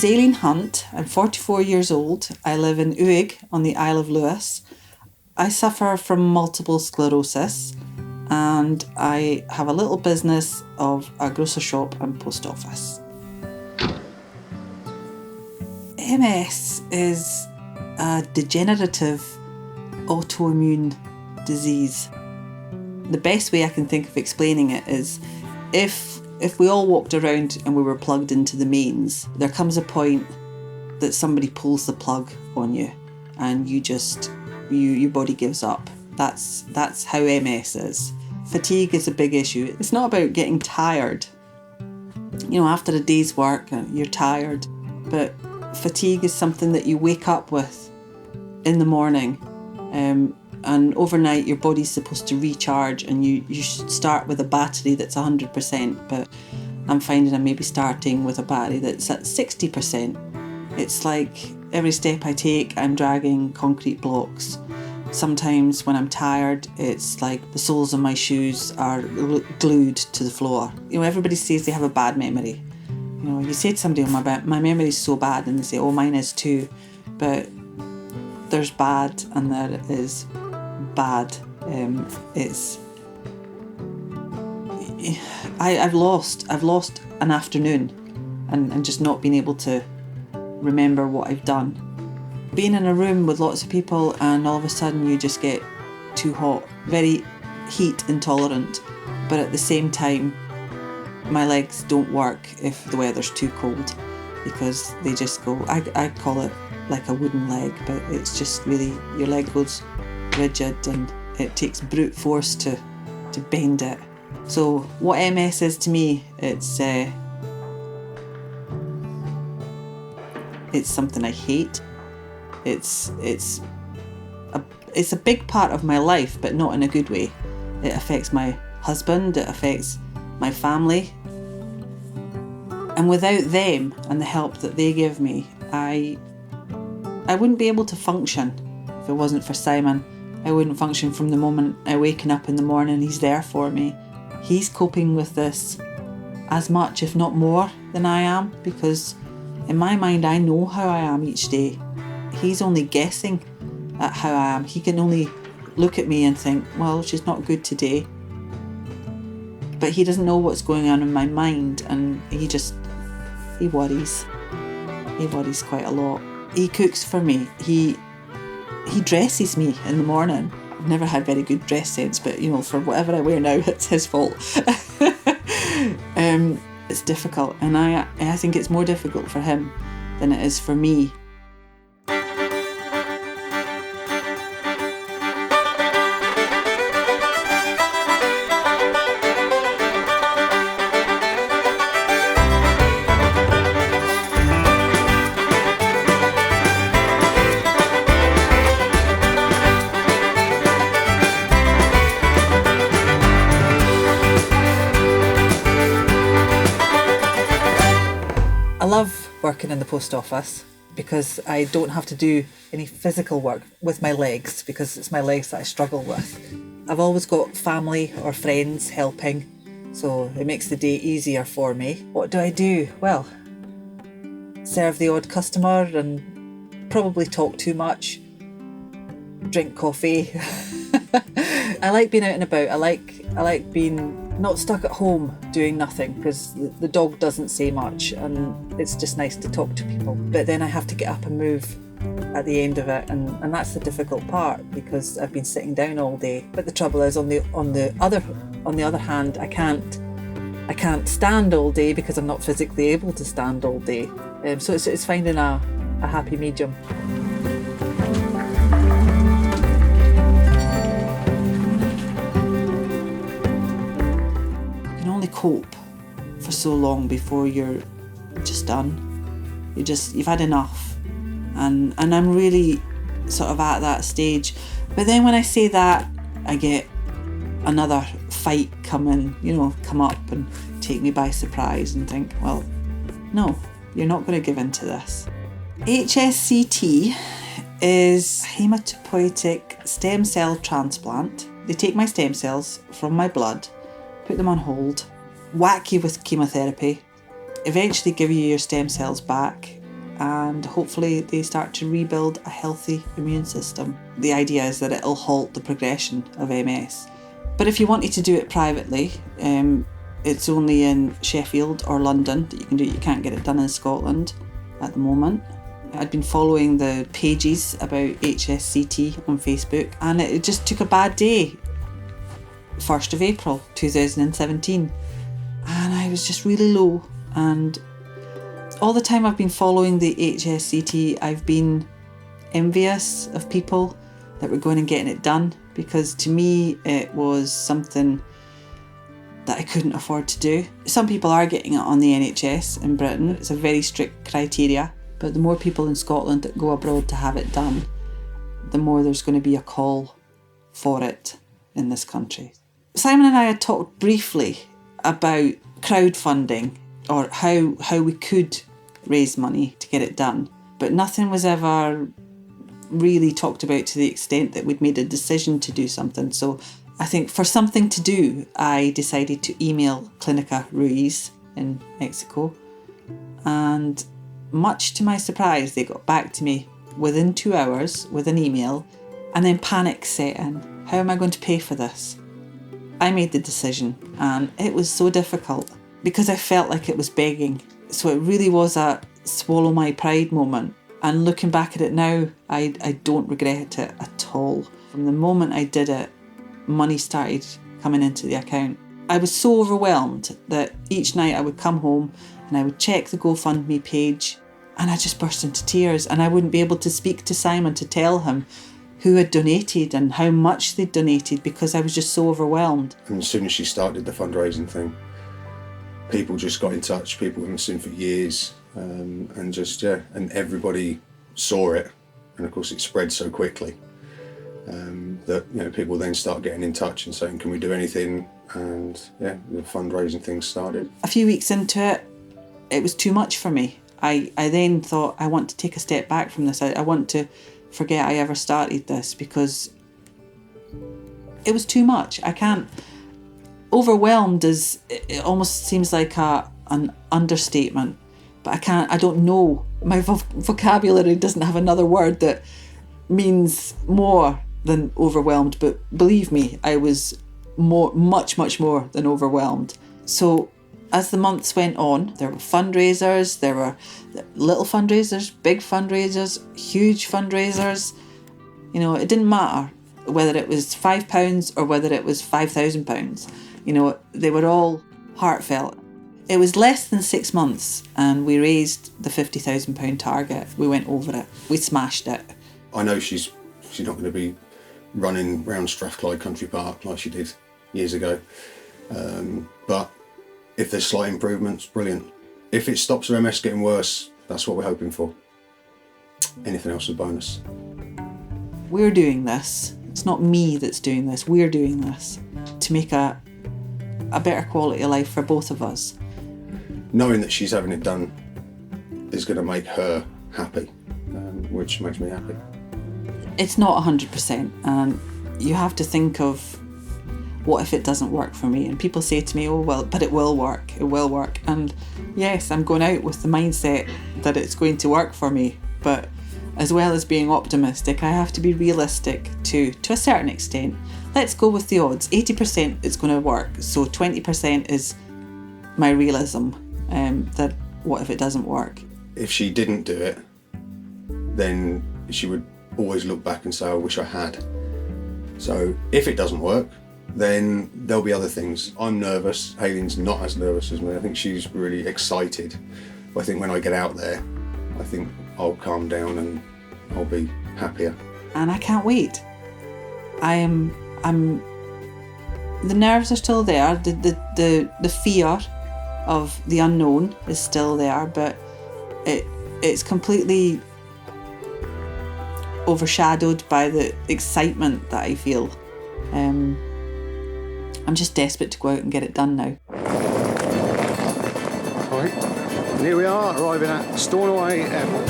name's Aileen Hunt. I'm 44 years old. I live in Uig on the Isle of Lewis. I suffer from multiple sclerosis and I have a little business of a grocer shop and post office. MS is a degenerative autoimmune disease. The best way I can think of explaining it is if we all walked around and we were plugged into the mains, there comes a point that somebody pulls the plug on you and your body gives up. That's how MS is. Fatigue is a big issue. It's not about getting tired. After a day's work, you're tired, but fatigue is something that you wake up with in the morning, and overnight your body's supposed to recharge, and you should start with a battery that's 100%, but I'm finding I'm maybe starting with a battery that's at 60%. It's like every step I take, I'm dragging concrete blocks. Sometimes when I'm tired, it's like the soles of my shoes are glued to the floor. Everybody says they have a bad memory. You say to somebody, oh, my memory's so bad, and they say, oh, mine is too. But there's bad and there is bad. I've lost an afternoon and just not been able to remember what I've done. Being in a room with lots of people and all of a sudden you just get too hot, very heat intolerant, but at the same time my legs don't work if the weather's too cold because they just go, I call it like a wooden leg, but it's just really, your leg goes rigid and it takes brute force to bend it. So what MS is to me, it's something I hate. It's a big part of my life, but not in a good way. It affects my husband, it affects my family. And without them and the help that they give me, I wouldn't be able to function if it wasn't for Simon. I wouldn't function from the moment I'm waking up in the morning. He's there for me. He's coping with this as much, if not more, than I am, because in my mind, I know how I am each day. He's only guessing at how I am. He can only look at me and think, well, she's not good today. But he doesn't know what's going on in my mind, and he worries. He worries quite a lot. He cooks for me. He dresses me in the morning. I've never had very good dress sense, but for whatever I wear now, it's his fault. It's difficult, and I think it's more difficult for him than it is for me. I love working in the post office because I don't have to do any physical work with my legs, because it's my legs that I struggle with. I've always got family or friends helping, so it makes the day easier for me. What do? Well, serve the odd customer and probably talk too much, drink coffee. I like being out and about. I like being not stuck at home doing nothing, because the dog doesn't say much and it's just nice to talk to people. But then I have to get up and move at the end of it, and that's the difficult part, because I've been sitting down all day. But the trouble is, on the other hand, I can't stand all day because I'm not physically able to stand all day. So it's finding a happy medium. Cope for so long before you're just done. You've had enough, and I'm really sort of at that stage. But then when I say that, I get another fight come up and take me by surprise and think, well, no, you're not going to give in to this. HSCT is hematopoietic stem cell transplant. They take my stem cells from my blood, put them on hold, whack you with chemotherapy, eventually give you your stem cells back, and hopefully they start to rebuild a healthy immune system. The idea is that it'll halt the progression of MS. But if you wanted to do it privately, it's only in Sheffield or London that you can do it. You can't get it done in Scotland at the moment. I'd been following the pages about HSCT on Facebook, and it just took a bad day, 1st of April 2017, and I was just really low. And all the time I've been following the HSCT, I've been envious of people that were going and getting it done, because to me it was something that I couldn't afford to do. Some people are getting it on the NHS in Britain. It's a very strict criteria, but the more people in Scotland that go abroad to have it done, the more there's going to be a call for it in this country. Simon and I had talked briefly about crowdfunding, or how we could raise money to get it done, but nothing was ever really talked about to the extent that we'd made a decision to do something. So I think for something to do, I decided to email Clínica Ruiz in Mexico, and much to my surprise, they got back to me within 2 hours with an email, and then panic set in. How am I going to pay for this? I made the decision, and it was so difficult because I felt like it was begging. So it really was a swallow my pride moment. And looking back at it now, I don't regret it at all. From the moment I did it, money started coming into the account. I was so overwhelmed that each night I would come home and I would check the GoFundMe page, and I just burst into tears, and I wouldn't be able to speak to Simon to tell him who had donated and how much they'd donated, because I was just so overwhelmed. And as soon as she started the fundraising thing, people just got in touch, people we haven't seen for years, and everybody saw it, and of course it spread so quickly that people then start getting in touch and saying, can we do anything? And the fundraising thing started. A few weeks into it, it was too much for me. I then thought, I want to take a step back from this. I want to forget I ever started this, because it was too much. I can't. Overwhelmed it almost seems like an understatement, but I don't know. My vocabulary doesn't have another word that means more than overwhelmed, but believe me, I was much more than overwhelmed. So as the months went on, there were fundraisers, there were little fundraisers, big fundraisers, huge fundraisers. It didn't matter whether it was £5 or whether it was £5,000. They were all heartfelt. It was less than 6 months and we raised the £50,000 target. We went over it. We smashed it. I know she's not going to be running round Strathclyde Country Park like she did years ago. But if there's slight improvements, brilliant. If it stops her MS getting worse, that's what we're hoping for. Anything else is a bonus. We're doing this. It's not me that's doing this. We're doing this to make a better quality of life for both of us. Knowing that she's having it done is going to make her happy, which makes me happy. It's not 100%, and you have to think of, what if it doesn't work for me? And people say to me, oh well, but it will work, And yes, I'm going out with the mindset that it's going to work for me, but as well as being optimistic, I have to be realistic to a certain extent. Let's go with the odds. 80% it's going to work, so 20% is my realism, that what if it doesn't work? If she didn't do it, then she would always look back and say, I wish I had. So if it doesn't work, then there'll be other things. I'm nervous. Aileen's not as nervous as me. I think she's really excited. But I think when I get out there, I think I'll calm down and I'll be happier. And I can't wait. I'm the nerves are still there. The fear of the unknown is still there, but it's completely overshadowed by the excitement that I feel. I'm just desperate to go out and get it done now. Right, and here we are arriving at Stornoway Airport.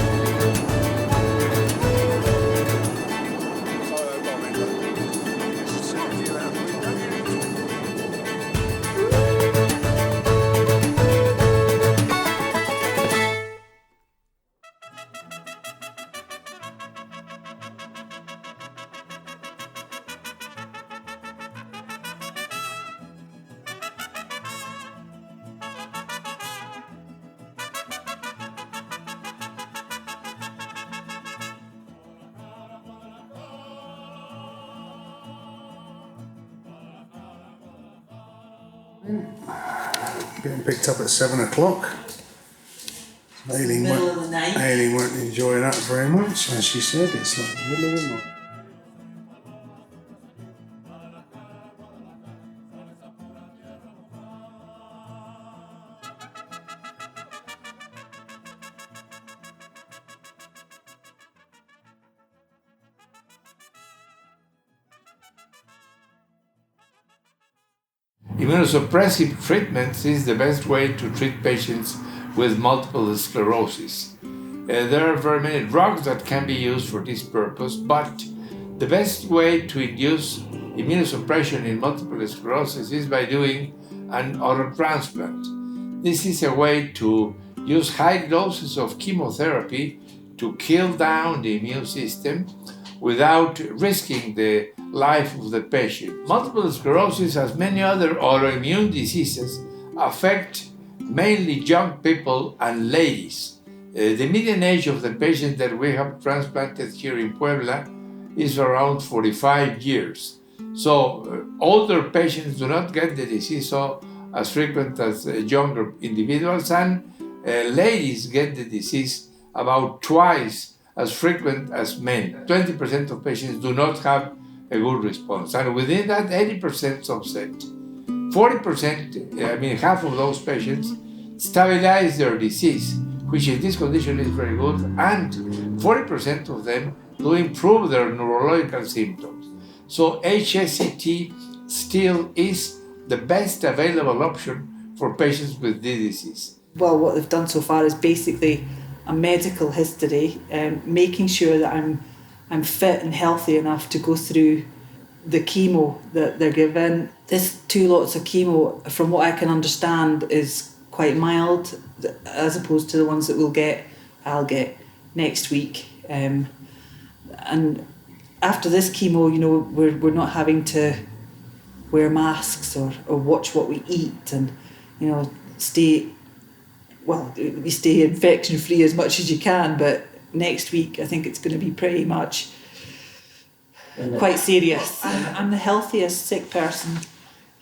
Getting picked up at 7 o'clock. Aileen middle of the night. Aileen won't enjoy that very much, as she said, it's like the middle of the night. Immunosuppressive treatments is the best way to treat patients with multiple sclerosis. There are very many drugs that can be used for this purpose, but the best way to induce immunosuppression in multiple sclerosis is by doing an auto transplant. This is a way to use high doses of chemotherapy to kill down the immune system without risking the life of the patient. Multiple sclerosis, as many other autoimmune diseases, affect mainly young people and ladies. The median age of the patients that we have transplanted here in Puebla is around 45 years. So older patients do not get the disease so as frequent as younger individuals, and ladies get the disease about twice as frequent as men. 20% of patients do not have a good response, and within that 80% subset, 40%, half of those patients stabilize their disease, which in this condition is very good, and 40% of them do improve their neurological symptoms. So HSCT still is the best available option for patients with this disease. Well, what they've done so far is basically a medical history, making sure that I'm fit and healthy enough to go through the chemo that they're given. This 2 lots of chemo, from what I can understand, is quite mild as opposed to the ones that I'll get next week. And after this chemo, we're not having to wear masks or watch what we eat, and we stay infection free as much as you can, but next week I think it's going to be pretty much quite serious. I'm the healthiest sick person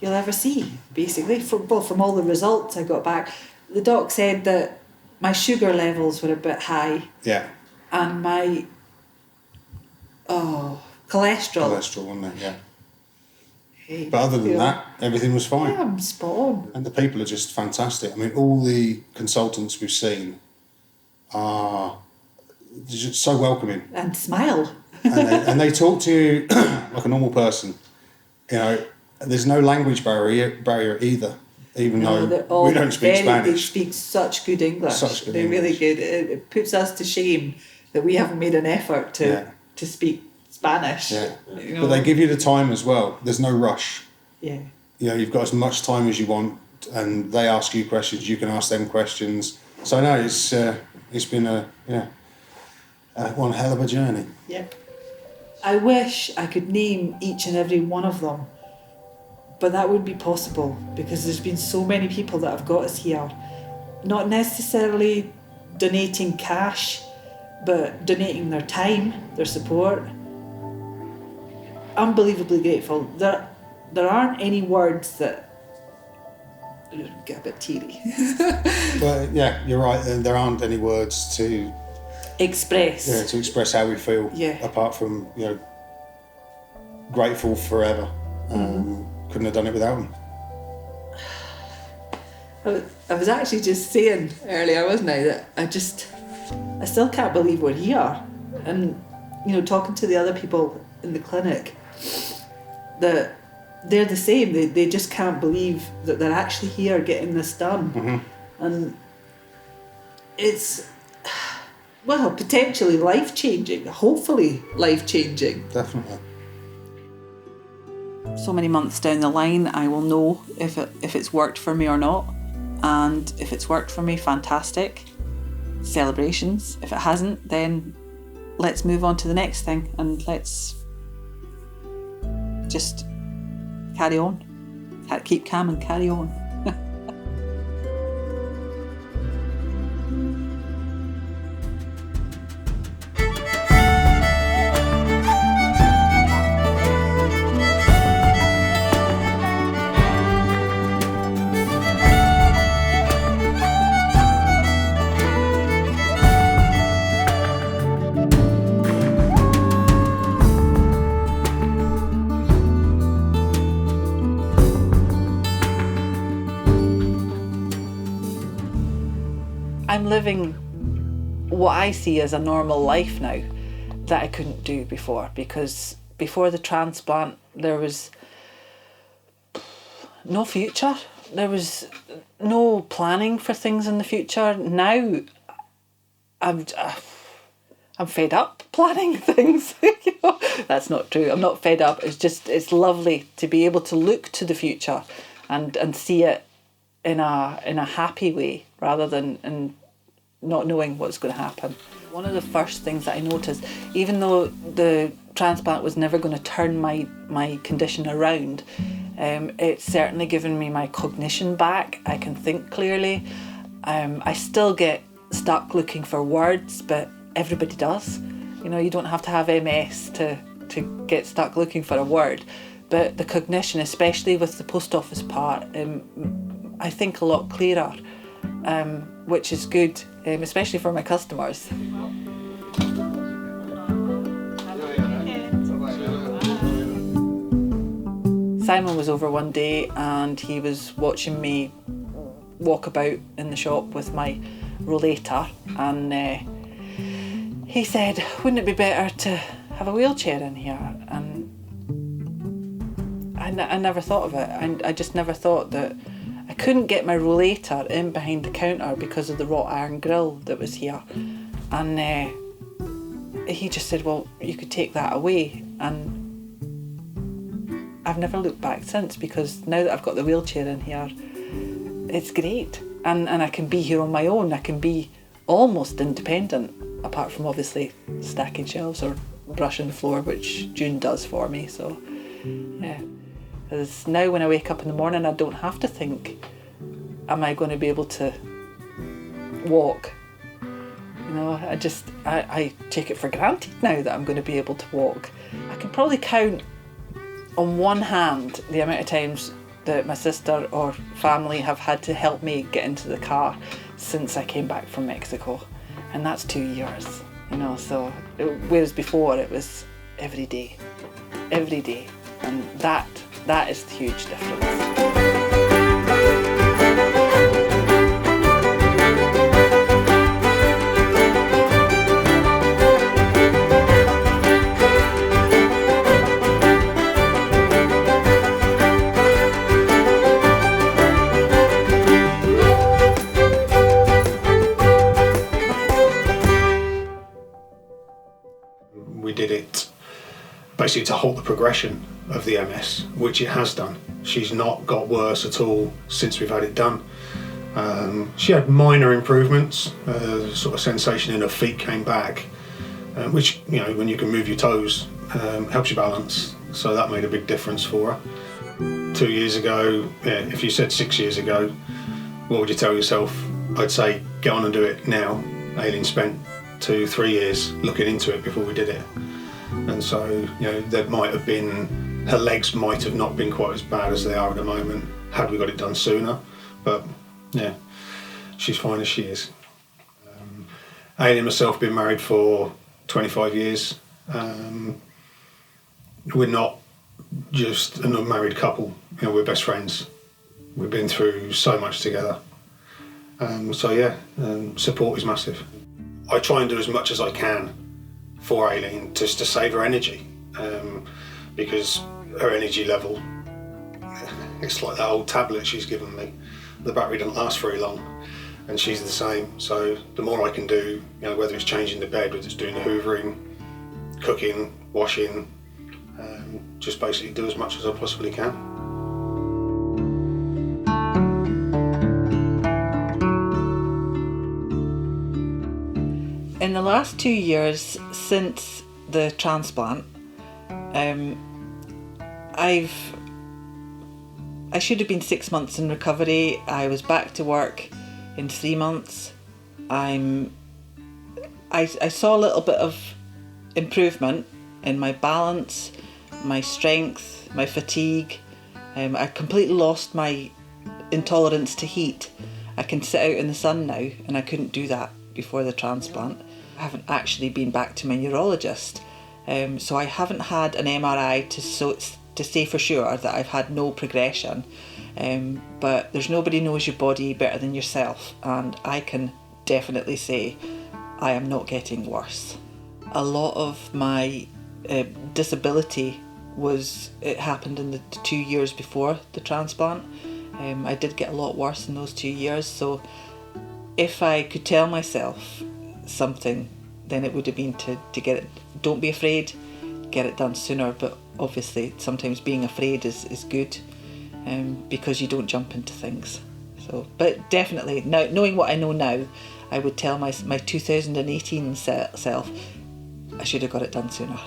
you'll ever see, basically. From all the results I got back, the doc said that my sugar levels were a bit high. Yeah. And my cholesterol. Cholesterol, wasn't it? Yeah. Hey, but other than that, everything was fine. Yeah, I'm spot on. And the people are just fantastic. I mean, all the consultants we've seen are just so welcoming. And smile. and they talk to you like a normal person. There's no language barrier either, even though we don't speak Spanish. They speak such good English. They're really good. It puts us to shame that we haven't made an effort to speak Spanish. Yeah. But they give you the time as well. There's no rush. Yeah. You've got as much time as you want, and they ask you questions, you can ask them questions. So no, it's been one hell of a journey. Yeah. I wish I could name each and every one of them, but that wouldn't be possible because there's been so many people that have got us here, not necessarily donating cash, but donating their time, their support. Unbelievably grateful. There aren't any words that get a bit teary. Well, yeah, you're right. There aren't any words to express. Yeah, to express how we feel. Yeah. Apart from grateful forever. Couldn't have done it without them. I was actually just saying earlier, wasn't I, that I still can't believe we're here. And talking to the other people in the clinic, that they're the same. They just can't believe that they're actually here getting this done. Mm-hmm. And it's, potentially life-changing, hopefully life-changing. Definitely. So many months down the line, I will know if it's worked for me or not. And if it's worked for me, fantastic. Celebrations. If it hasn't, then let's move on to the next thing and let's just carry on. Keep calm and carry on. I'm living what I see as a normal life now that I couldn't do before, because before the transplant there was no future. There was no planning for things in the future. Now I'm fed up planning things. You know? That's not true. I'm not fed up. It's lovely to be able to look to the future and see it in a happy way rather than in not knowing what's going to happen. One of the first things that I noticed, even though the transplant was never going to turn my condition around, it's certainly given me my cognition back. I can think clearly. I still get stuck looking for words, but everybody does. You know, you don't have to have MS to get stuck looking for a word. But the cognition, especially with the post office part, I think a lot clearer, which is good, especially for my customers. Simon was over one day and he was watching me walk about in the shop with my rollator, and he said, wouldn't it be better to have a wheelchair in here? And I never thought of it. I just never thought that I couldn't get my rollator in behind the counter because of the wrought iron grille that was here. And he just said, well, you could take that away. And I've never looked back since, because now that I've got the wheelchair in here, it's great. And I can be here on my own. I can be almost independent, apart from obviously stacking shelves or brushing the floor, which June does for me. So, yeah. Because now when I wake up in the morning, I don't have to think, am I going to be able to walk? You know, I take it for granted now that I'm going to be able to walk. I can probably count on one hand the amount of times that my sister or family have had to help me get into the car since I came back from Mexico. And that's 2 years, you know, so whereas before it was every day. And that is the huge difference. We did it basically to halt the progression of the MS, which it has done. She's not got worse at all since we've had it done. She had minor improvements, sort of sensation in her feet came back, which, you know, when you can move your toes, helps you balance. So that made a big difference for her. 2 years ago, yeah, if you said 6 years ago, what would you tell yourself? I'd say get on and do it now. Aileen spent 2-3 years looking into it before we did it. And so, you know, there might have been, her legs might have not been quite as bad as they are at the moment had we got it done sooner. But yeah, she's fine as she is. Aileen and myself have been married for 25 years. We're not just an unmarried couple, you know, we're best friends. We've been through so much together. So yeah, support is massive. I try and do as much as I can for Aileen just to save her energy, because her energy level, it's like that old tablet she's given me. The battery doesn't last very long, and she's the same. So the more I can do, you know, whether it's changing the bed, whether it's doing the hoovering, cooking, washing, just basically do as much as I possibly can. In the last 2 years since the transplant, I should have been 6 months in recovery. I was back to work in 3 months. I saw a little bit of improvement in my balance, my strength, my fatigue. I completely lost my intolerance to heat. I can sit out in the sun now, and I couldn't do that before the transplant. I haven't actually been back to my neurologist, so I haven't had an MRI to say for sure that I've had no progression, but there's nobody knows your body better than yourself, and I can definitely say I am not getting worse. A lot of my disability it happened in the 2 years before the transplant. I did get a lot worse in those 2 years, so if I could tell myself something, then it would have been to get it, don't be afraid, get it done sooner. But obviously sometimes being afraid is good, because you don't jump into things. So, but definitely, now knowing what I know now, I would tell my 2018 self, I should have got it done sooner.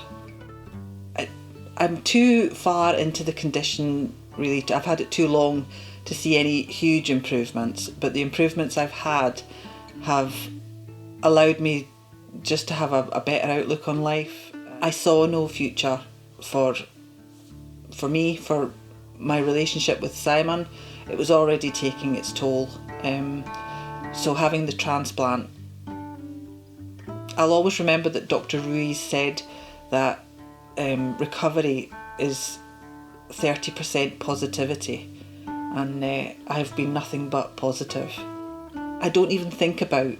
I'm too far into the condition, really. I've had it too long to see any huge improvements, but the improvements I've had have allowed me just to have a better outlook on life. I saw no future for me, for my relationship with Simon. It was already taking its toll. So having the transplant, I'll always remember that Dr. Ruiz said that recovery is 30% positivity, and I've been nothing but positive. I don't even think about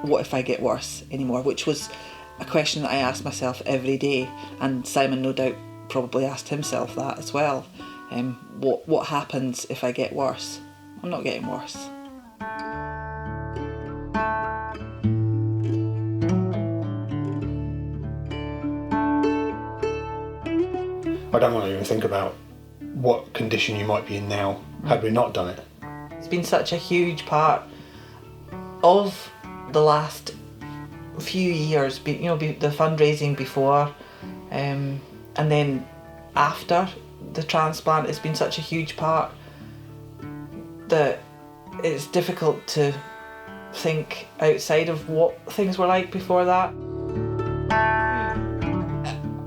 what if I get worse anymore, which was a question that I asked myself every day, and Simon no doubt probably asked himself that as well. What happens if I get worse? I'm not getting worse. I don't want to even think about what condition you might be in now had we not done it. It's been such a huge part of the last few years, the fundraising before, and then after the transplant. It's been such a huge part that it's difficult to think outside of what things were like before that.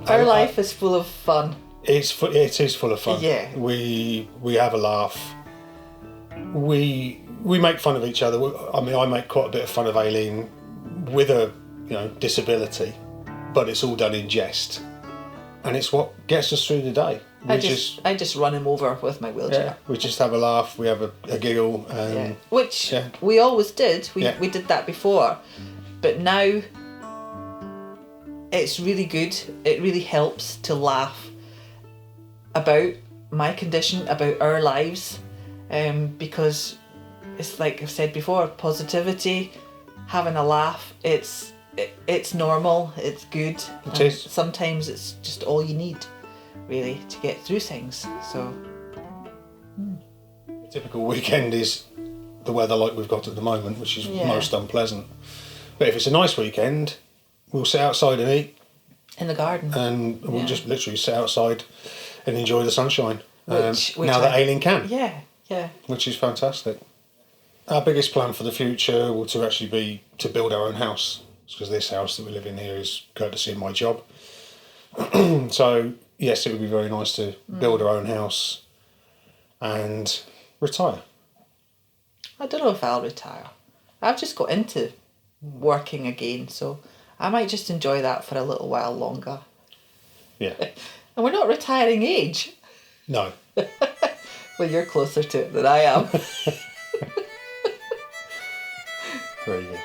Our life is full of fun. It is full of fun. Yeah. We have a laugh. We make fun of each other. I mean, I make quite a bit of fun of Aileen with a disability, but it's all done in jest, and it's what gets us through the day. I just run him over with my wheelchair. Yeah, we just have a laugh. We have a giggle, and which we always did. We did that before, but now it's really good. It really helps to laugh about my condition, about our lives, because it's like I've said before, positivity, having a laugh. It's normal. It's good. It is. Sometimes it's just all you need, really, to get through things. So, a typical weekend is the weather like we've got at the moment, which is most unpleasant. But if it's a nice weekend, we'll sit outside and eat in the garden, and we'll just literally sit outside and enjoy the sunshine. Which now that Aileen can. Yeah. Which is fantastic. Our biggest plan for the future will to actually be to build our own house, because this house that we live in here is courtesy of my job. So yes, it would be very nice to build our own house and retire. I don't know if I'll retire. I've just got into working again, so I might just enjoy that for a little while longer. Yeah. And we're not retiring age. No. Well, you're closer to it than I am. Very good.